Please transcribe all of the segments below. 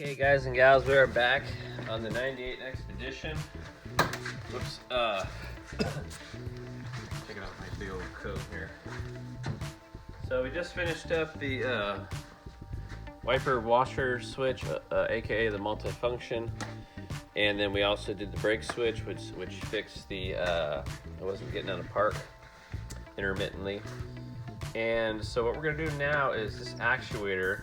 Okay, guys and gals, we are back on the 98 expedition. Whoops. Checking out my big old coat here. So we just finished up the wiper washer switch, aka the multifunction, and then we also did the brake switch, which fixed the I wasn't getting out of park intermittently. And so what we're gonna do now is this actuator,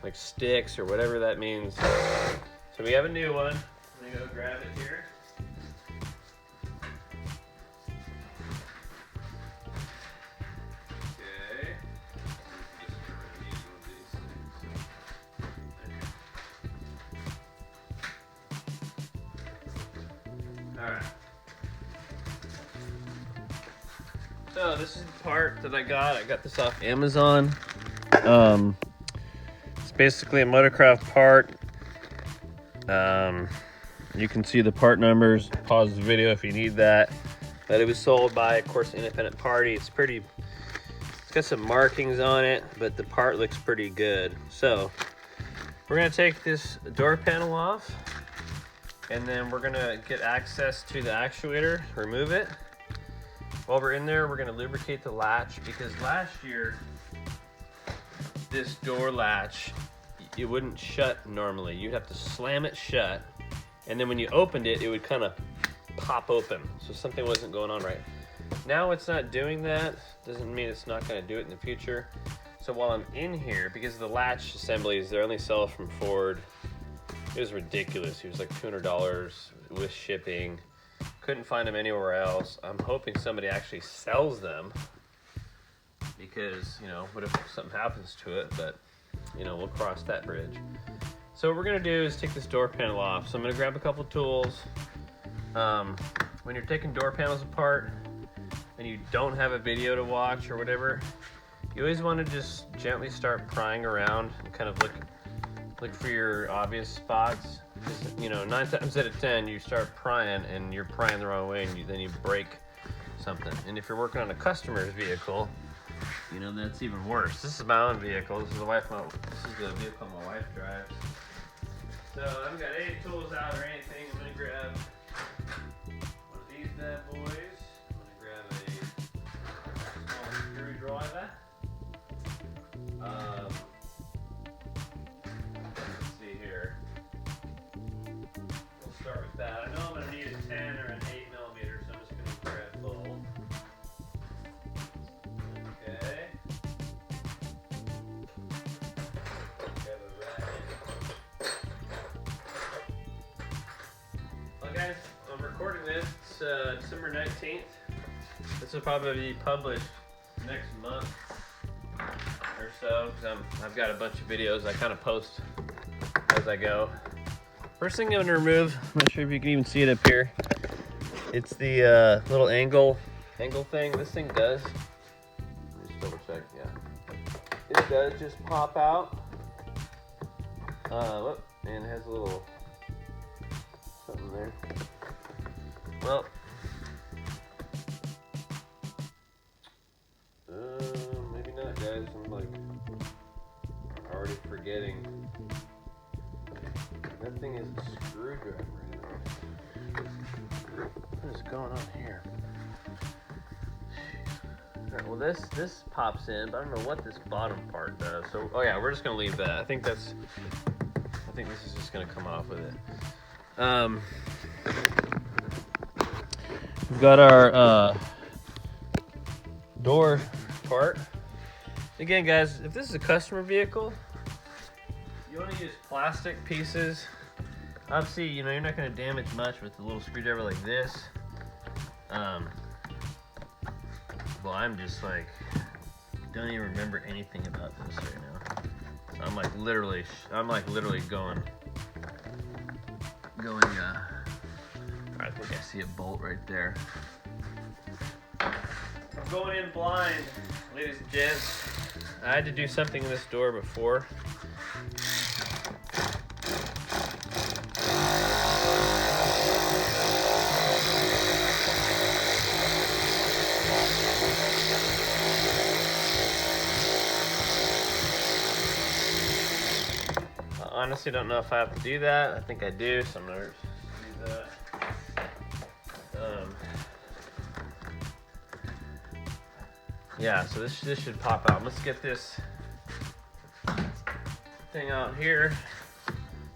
like sticks or whatever that means. So we have a new one. I'm gonna go grab it here. Okay. Alright. So this is the part that I got. I got this off Amazon. It's basically a Motorcraft part. You can see the part numbers. Pause the video if you need that. But it was sold by, of course, an independent party. It's got some markings on it, but the part looks pretty good. So we're gonna take this door panel off, and then we're gonna get access to the actuator, remove it. While we're in there, we're gonna lubricate the latch, because last year, this door latch, it wouldn't shut normally. You'd have to slam it shut, and then when you opened it, it would kind of pop open. So something wasn't going on right. Now it's not doing that. Doesn't mean it's not gonna do it in the future. So while I'm in here, because the latch assemblies, they're only sell from Ford. It was ridiculous. It was like $200 with shipping. Couldn't find them anywhere else. I'm hoping somebody actually sells them, because, you know, what if something happens to it? But, you know, we'll cross that bridge. So what we're gonna do is take this door panel off. So I'm gonna grab a couple tools. When you're taking door panels apart and you don't have a video to watch or whatever, you always want to just gently start prying around and kind of look for your obvious spots. Just, you know, 9 times out of 10 you start prying and you're prying the wrong way, and then you break something. And if you're working on a customer's vehicle, you know, that's even worse. This is my own vehicle. This is the vehicle my wife drives. So I haven't got any tools out or anything. I'm gonna grab one of these bad boys. I'm gonna grab a small screwdriver. Let's see here. We'll start with that. I know I'm gonna need a 10 or an 8mm, so I'm just gonna grab both. Okay. Grab a ratchet. Well, guys, I'm recording this. It's December 19th. This will probably be published next month or so, because I've got a bunch of videos I kind of post as I go. First thing I'm gonna remove, I'm not sure if you can even see it up here. It's the little angle thing. This thing does. Let me just double check. Yeah, it does just pop out. Whoop, and it has a little something there. Well, maybe not, guys. I'm like already forgetting. That thing is a screwdriver. What is going on here? Alright, well, this pops in, but I don't know what this bottom part does. So, oh yeah, we're just gonna leave that. I think this is just gonna come off with it. We've got our door part. Again, guys, if this is a customer vehicle, you want to use plastic pieces. Obviously, you know, you're not going to damage much with a little screwdriver like this. Well, I'm just like, don't even remember anything about this right now. So I'm like literally going. I think I see a bolt right there. I'm going in blind, ladies and gents. I had to do something in this door before. honestly don't know if I have to do that. I think I do, so I'm gonna do that. Yeah, so this should pop out. Let's get this thing out here.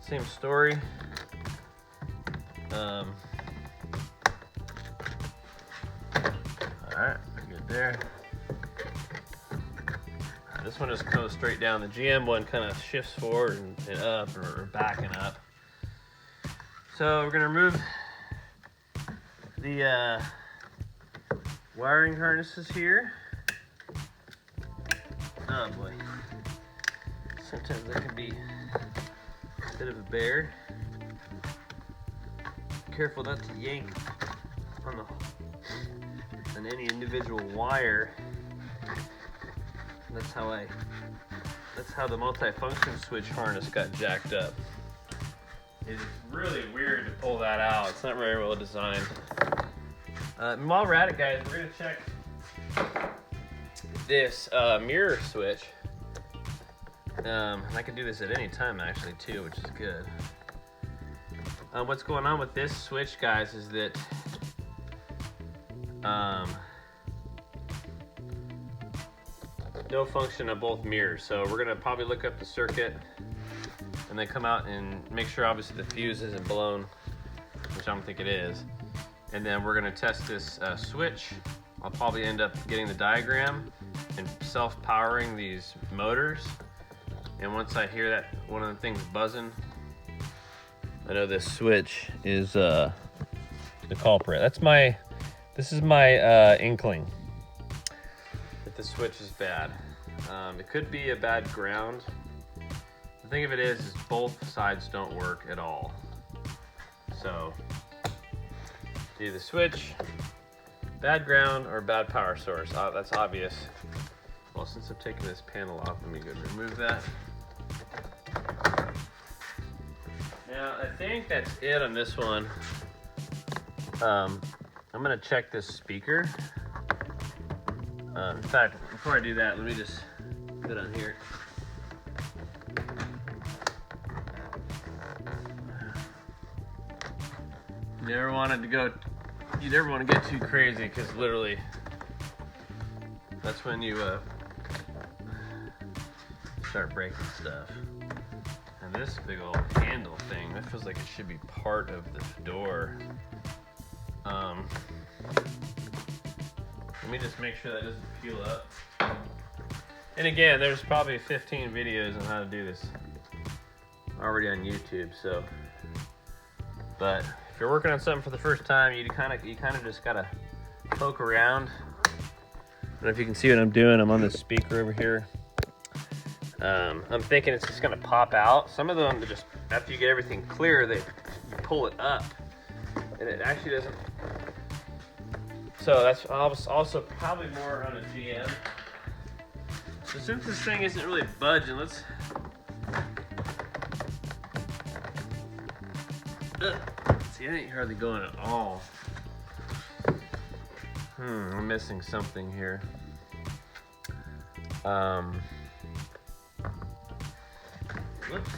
Same story. All right, we're good there. This one just goes straight down. The GM one kind of shifts forward and up, or backing up. So we're gonna remove the wiring harnesses here. Oh boy. Sometimes that can be a bit of a bear. Careful not to yank on any individual wire. That's how the multi-function switch harness got jacked up. It's really weird to pull that out. It's not very well designed. And while we're at it, guys, we're gonna check this mirror switch. And I can do this at any time actually too, which is good. What's going on with this switch, guys, is that no function of both mirrors. So we're gonna probably look up the circuit and then come out and make sure obviously the fuse isn't blown, which I don't think it is. And then we're gonna test this switch. I'll probably end up getting the diagram and self-powering these motors. And once I hear that one of the things buzzing, I know this switch is the culprit. This is my inkling that the switch is bad. It could be a bad ground. The thing of it is both sides don't work at all. So, either switch, bad ground, or bad power source. That's obvious. Well, since I'm taking this panel off, let me go remove that. Now, I think that's it on this one. I'm gonna check this speaker. In fact, before I do that, let me just put on here. You never want to get too crazy, because literally, that's when you start breaking stuff. And this big old handle thing, that feels like it should be part of the door. Let me just make sure that doesn't peel up. And again, there's probably 15 videos on how to do this already on YouTube, so. But if you're working on something for the first time, you kind of just gotta poke around. I don't know if you can see what I'm doing. I'm on this speaker over here. I'm thinking it's just gonna pop out. Some of them, just after you get everything clear, you pull it up, and it actually doesn't. So that's also probably more on a GM. So since this thing isn't really budging, let's. See, I ain't hardly going at all. I'm missing something here. Whoops.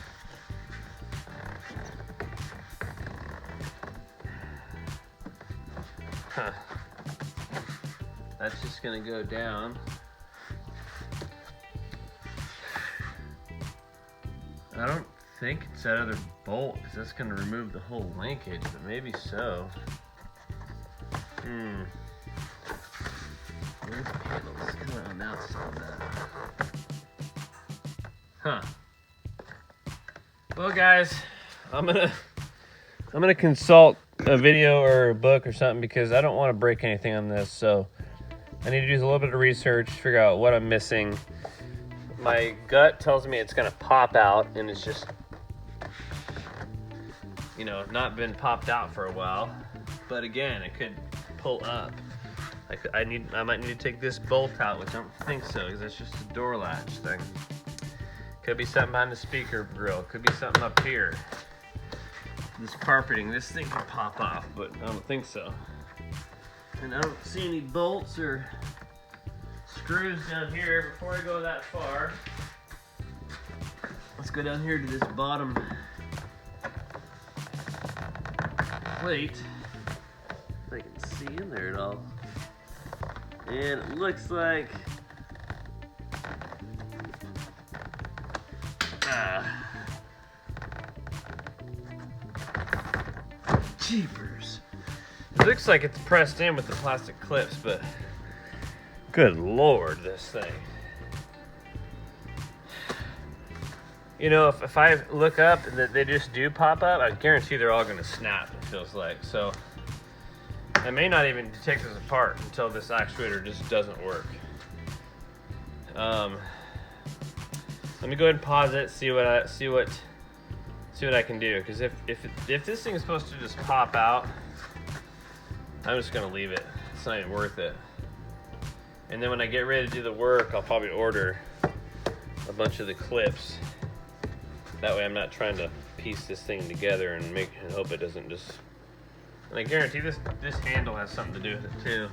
Huh. That's just gonna go down. I don't think it's that other bolt, because that's gonna remove the whole linkage, but maybe so. Where's the handles? Come on, now it's on that. Huh. Well, guys, I'm gonna consult a video or a book or something, because I don't want to break anything on this. So I need to do a little bit of research, figure out what I'm missing. My gut tells me it's gonna pop out, and it's just, you know, not been popped out for a while. But again, it could pull up. I might need to take this bolt out, which I don't think so, because it's just a door latch thing. Could be something behind the speaker grill. Could be something up here. This carpeting, this thing can pop off, but I don't think so. And I don't see any bolts or screws down here. Before I go that far, let's go down here to this bottom plate. If I can see in there at all. And it looks like jeepers. It looks like it's pressed in with the plastic clips, but good Lord, this thing. You know, if I look up and that they just do pop up, I guarantee they're all gonna snap, it feels like. So I may not even take this apart until this actuator just doesn't work. Let me go ahead and pause it, see what I can do. Because if this thing is supposed to just pop out, I'm just gonna leave it. It's not even worth it. And then when I get ready to do the work, I'll probably order a bunch of the clips. That way I'm not trying to piece this thing together and hope it doesn't just. And I guarantee this handle has something to do with it too.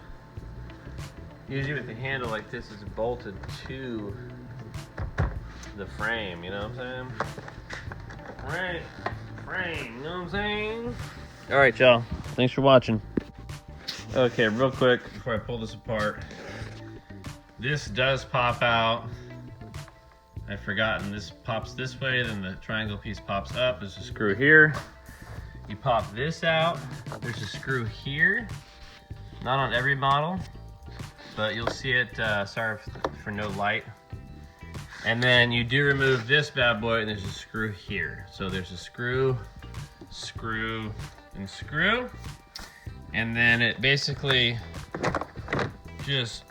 Usually with the handle like this, it's bolted to the frame, you know what I'm saying? Frame, you know what I'm saying? All right, y'all, thanks for watching. Okay, real quick before I pull this apart. This does pop out. I've forgotten, this pops this way, then the triangle piece pops up. There's a screw here. You pop this out. There's a screw here. Not on every model, but you'll see it, sorry for no light. And then you do remove this bad boy, and there's a screw here. So there's a screw, screw, and screw. And then it basically just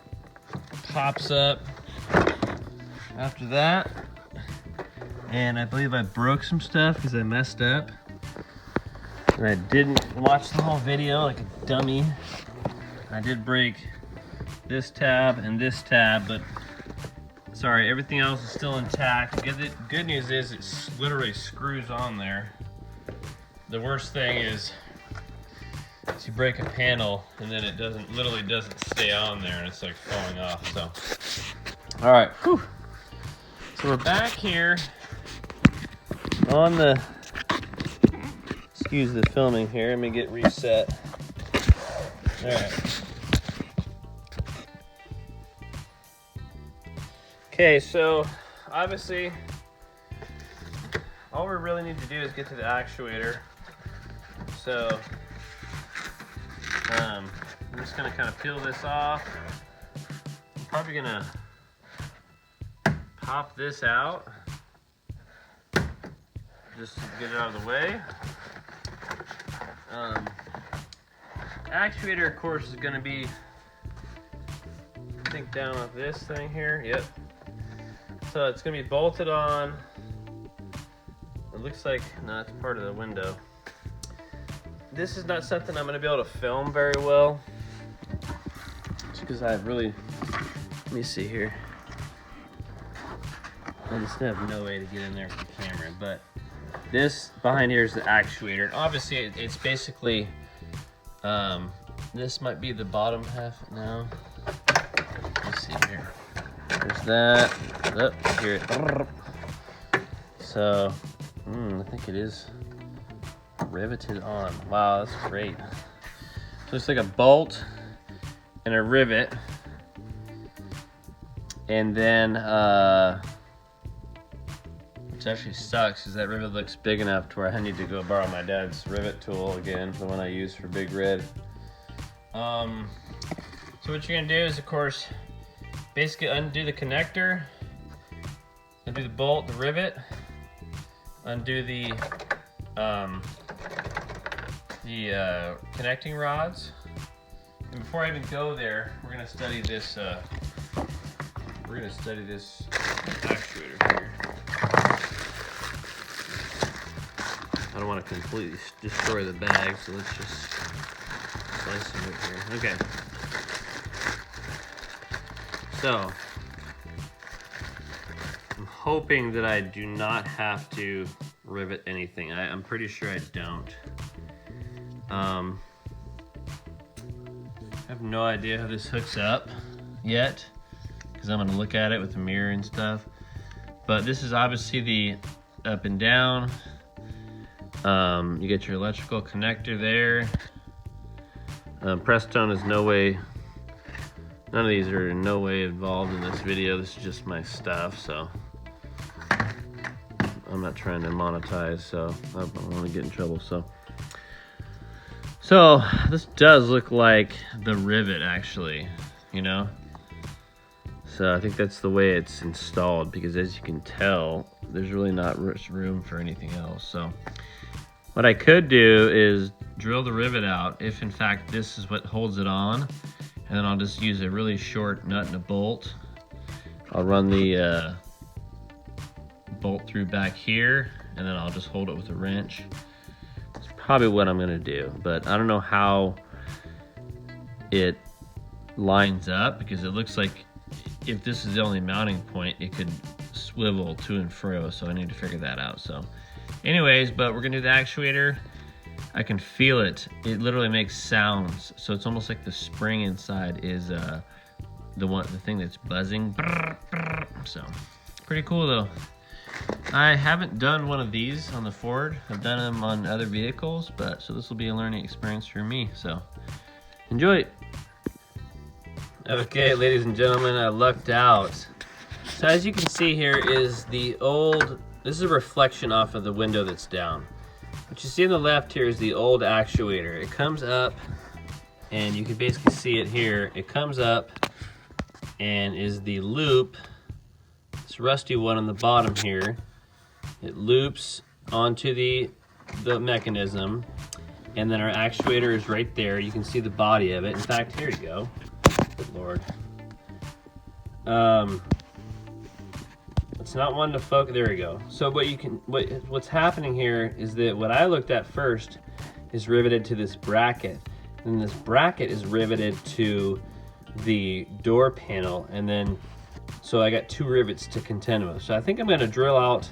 pops up after that. And I believe I broke some stuff because I messed up. And I didn't watch the whole video like a dummy. I did break this tab and this tab, but sorry, everything else is still intact. Good news is it literally screws on there. The worst thing is you break a panel and then it literally doesn't stay on there and it's like falling off, so. All right, whew. So we're back here on the, excuse the filming here, let me get reset. All right. Okay, so obviously all we really need to do is get to the actuator. So I'm just gonna kind of peel this off. I'm probably gonna pop this out just to get it out of the way. Actuator, of course, is gonna be, I think, down with this thing here. Yep. So it's gonna be bolted on. It looks like, no, it's part of the window. This is not something I'm gonna be able to film very well. Just because I really, let me see here. I just have no way to get in there with the camera, but this behind here is the actuator. And obviously it's basically, this might be the bottom half now. Let's see here. There's that. Oh, here it. So, I think it is riveted on. Wow, that's great. So it's like a bolt and a rivet. And then, which actually sucks because that rivet looks big enough to where I need to go borrow my dad's rivet tool again, the one I use for Big Red. So what you're gonna do is, of course, basically undo the connector, undo the bolt, the rivet, undo the connecting rods. And before I even go there, we're gonna study this. Actuator here. I don't want to completely destroy the bag, so let's just slice them right here. Okay. So, I'm hoping that I do not have to rivet anything. I'm pretty sure I don't. I have no idea how this hooks up yet, because I'm going to look at it with the mirror and stuff. But this is obviously the up and down. You get your electrical connector there. Prestone is no way, none of these are in no way involved in this video. This is just my stuff, so I'm not trying to monetize, so I don't want to get in trouble. So this does look like the rivet, actually, you know? So I think that's the way it's installed, because as you can tell, there's really not much room for anything else. So what I could do is drill the rivet out, if in fact this is what holds it on, and then I'll just use a really short nut and a bolt. I'll run the bolt through back here, and then I'll just hold it with a wrench. That's probably what I'm gonna do, but I don't know how it lines up, because it looks like if this is the only mounting point, it could swivel to and fro, so I need to figure that out. So anyways, but we're gonna do the actuator. I can feel it. It literally makes sounds, so it's almost like the spring inside is the thing that's buzzing. So pretty cool though. I haven't done one of these on the Ford. I've done them on other vehicles, but so this will be a learning experience for me, so enjoy. Okay, ladies and gentlemen, I lucked out. So as you can see here is the old, this is a reflection off of the window that's down. What you see on the left here is the old actuator. It comes up, and you can basically see it here. It comes up and is the loop, this rusty one on the bottom here. It loops onto the mechanism, and then our actuator is right there. You can see the body of it. In fact, here you go. Good Lord. It's not one to focus. There we go. So what's happening here is that what I looked at first is riveted to this bracket, and this bracket is riveted to the door panel, and then so I got two rivets to contend with. So I think I'm going to drill out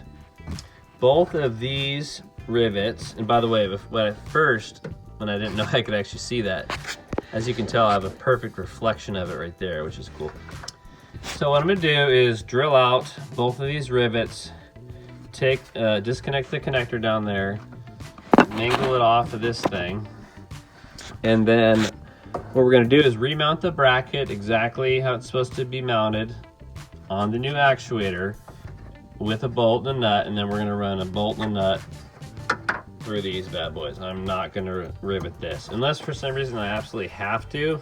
both of these rivets. And by the way, when I didn't know I could actually see that, as you can tell, I have a perfect reflection of it right there, which is cool. So what I'm gonna do is drill out both of these rivets, disconnect the connector down there, mangle it off of this thing, and then what we're gonna do is remount the bracket exactly how it's supposed to be mounted on the new actuator with a bolt and a nut, and then we're gonna run a bolt and a nut through these bad boys. I'm not gonna rivet this unless for some reason I absolutely have to.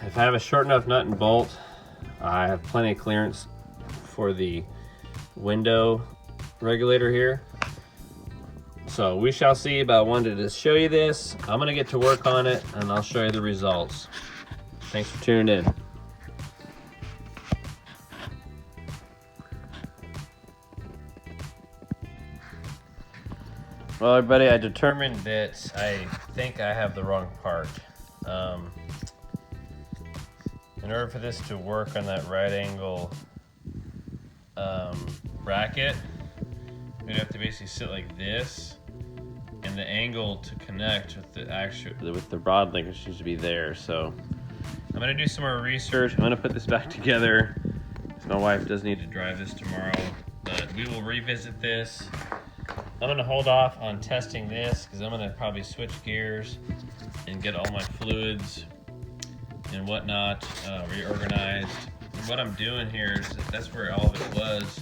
If I have a short enough nut and bolt, I have plenty of clearance for the window regulator here. So we shall see, but I wanted to show you this. I'm gonna get to work on it and I'll show you the results. Thanks for tuning in. Well, everybody, I determined that I think I have the wrong part. In order for this to work on that right angle bracket, we'd have to basically sit like this, and the angle to connect with the rod linkage needs to be there. So I'm gonna do some more research. I'm gonna put this back together, because my wife does need to drive this tomorrow, but we will revisit this. I'm gonna hold off on testing this because I'm gonna probably switch gears and get all my fluids and whatnot reorganized. And what I'm doing here is that's where all of it was,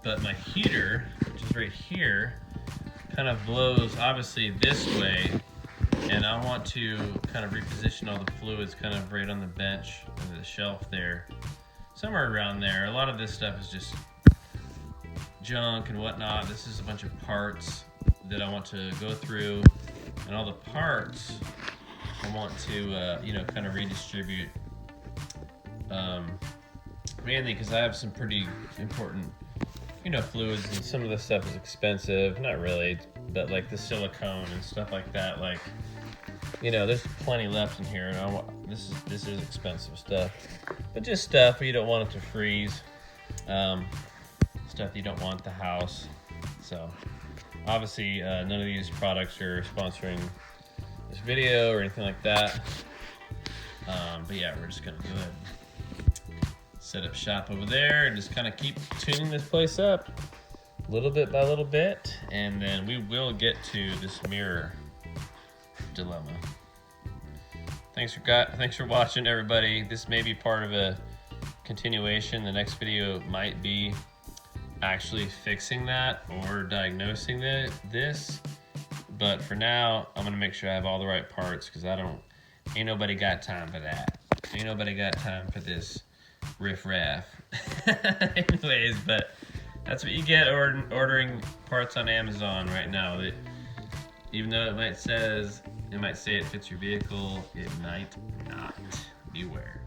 but my heater, which is right here, kind of blows obviously this way, and I want to kind of reposition all the fluids kind of right on the bench or the shelf there, somewhere around there. A lot of this stuff is just junk and whatnot. This is a bunch of parts that I want to go through, and all the parts I want to you know, kind of redistribute, mainly because I have some pretty important, you know, fluids, and some of this stuff is expensive. Not really, but like the silicone and stuff like that, like, you know, there's plenty left in here, and this is expensive stuff, but just stuff you don't want it to freeze, stuff you don't want at the house. So obviously none of these products are sponsoring this video or anything like that, but yeah, we're just gonna go ahead and set up shop over there and just kind of keep tuning this place up little bit by little bit, and then we will get to this mirror dilemma. Thanks for watching, everybody. This may be part of a continuation. The next video might be actually fixing that or diagnosing this, but for now I'm gonna make sure I have all the right parts, because ain't nobody got time for that. Ain't nobody got time for this riff-raff. Anyways, but that's what you get ordering parts on Amazon right now. Even though it might say it fits your vehicle, it might not. Beware.